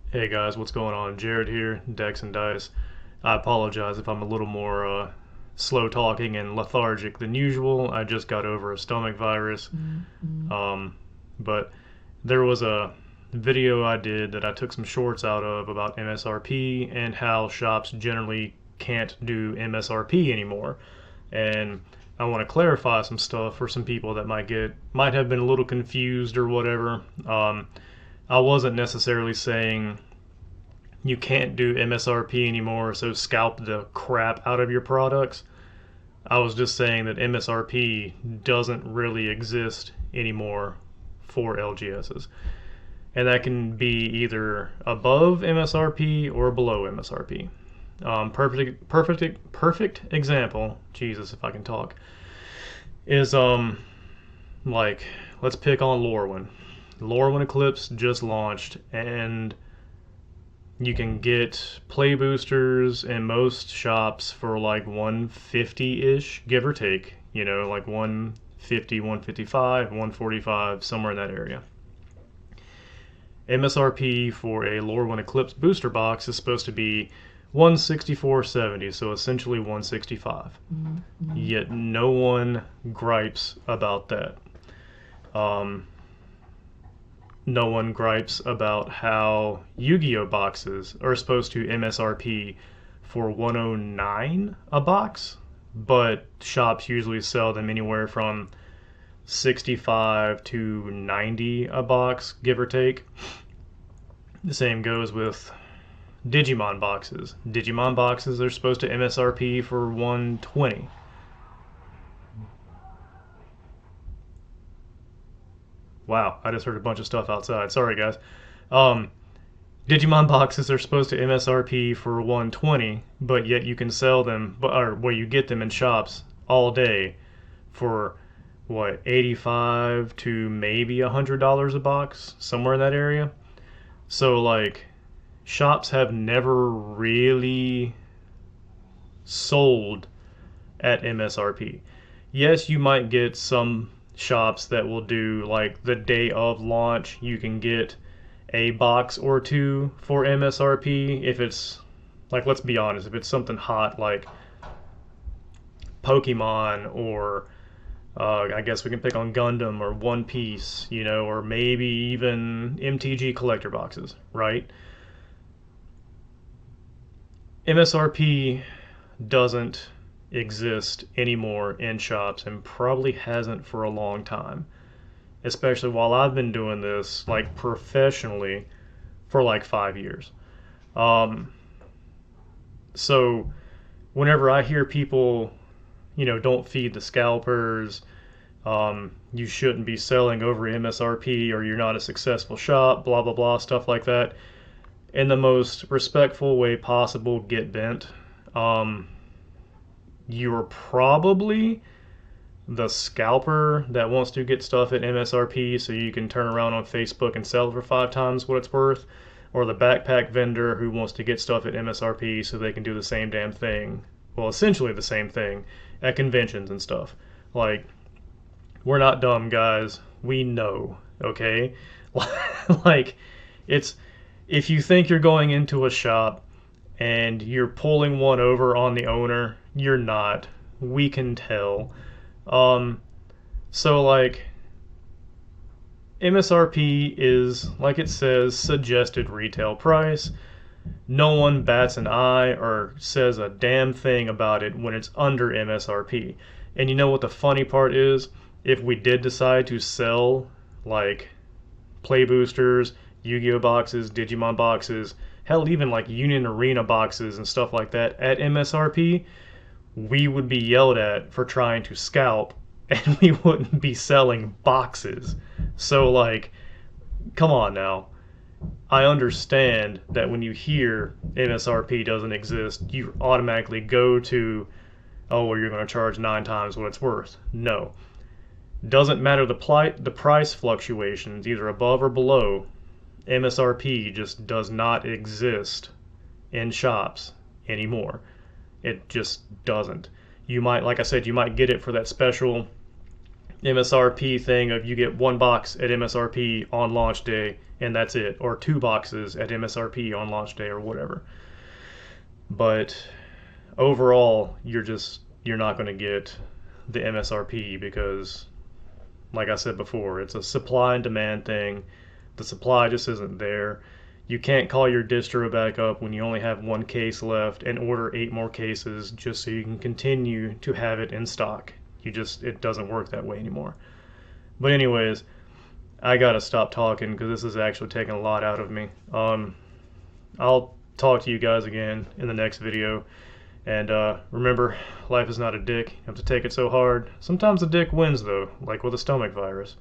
Hey guys, what's going on? Jared here, Dex and Dice. I apologize if I'm a little more slow talking and lethargic than usual. I just got over a stomach virus. Um, but there was a video I did that I took some shorts out of about MSRP and how shops generally can't do MSRP anymore. And I want to clarify some stuff for some people that might have been a little confused or whatever. I wasn't necessarily saying you can't do MSRP anymore, so scalp the crap out of your products. I was just saying that MSRP doesn't really exist anymore for LGSs. And that can be either above MSRP or below MSRP. Perfect example, Jesus if I can talk, is like, let's pick on Lorwyn. Lorwyn Eclipse just launched, and you can get play boosters in most shops for like 150-ish, give or take, like 150, 155, 145, somewhere in that area. MSRP for a Lorwyn Eclipse booster box is supposed to be 164.70, so essentially 165. Yet no one gripes about that. No one gripes about how Yu-Gi-Oh boxes are supposed to MSRP for 109 a box, but shops usually sell them anywhere from 65 to 90 a box, give or take. The same goes with Digimon boxes. Digimon boxes are supposed to MSRP for 120. Wow, I just heard a bunch of stuff outside. Sorry, guys. Digimon boxes are supposed to MSRP for 120, but yet you can sell them, or well, you get them in shops all day for what, 85 to maybe $100 a box, somewhere in that area. So like, shops have never really sold at MSRP. Yes, you might get some shops that will do like the day of launch, you can get a box or two for MSRP if it's like, let's be honest, if it's something hot like Pokemon or I guess we can pick on Gundam or One Piece, or maybe even MTG collector boxes, right? MSRP doesn't exist anymore in shops and probably hasn't for a long time, especially while I've been doing this like professionally for like 5 years. So whenever I hear people, don't feed the scalpers, you shouldn't be selling over MSRP or you're not a successful shop, blah blah blah, stuff like that, in the most respectful way possible, get bent. You're probably the scalper that wants to get stuff at MSRP so you can turn around on Facebook and sell it for 5 times what it's worth, or the backpack vendor who wants to get stuff at MSRP so they can do the same damn thing, well, essentially the same thing, at conventions and stuff. Like, we're not dumb, guys. We know, okay? Like, it's, if you think you're going into a shop and you're pulling one over on the owner, you're not. We can tell. So like, MSRP is, like it says, suggested retail price. No one bats an eye or says a damn thing about it when it's under MSRP. And you know what the funny part is? If we did decide to sell like play boosters, Yu-Gi-Oh boxes, Digimon boxes, hell, even like Union Arena boxes and stuff like that at MSRP, we would be yelled at for trying to scalp, and we wouldn't be selling boxes. So like, come on now. I understand that when you hear MSRP doesn't exist, you automatically go to, oh, well, you're going to charge 9 times what it's worth. No. Doesn't matter the price fluctuations, either above or below, MSRP just does not exist in shops anymore. It just doesn't. You might, like I said, you might get it for that special MSRP thing of you get 1 box at MSRP on launch day and that's it, or 2 boxes at MSRP on launch day or whatever. But overall, you're not going to get the MSRP because, like I said before, it's a supply and demand thing. The supply just isn't there. You can't call your distro back up when you only have 1 case left and order 8 more cases just so you can continue to have it in stock. It doesn't work that way anymore. But anyways, I gotta stop talking because this is actually taking a lot out of me. I'll talk to you guys again in the next video. And remember, life is not a dick. You have to take it so hard. Sometimes the dick wins though, like with a stomach virus.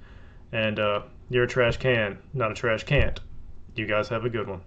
And you're a trash can, not a trash can't. You guys have a good one.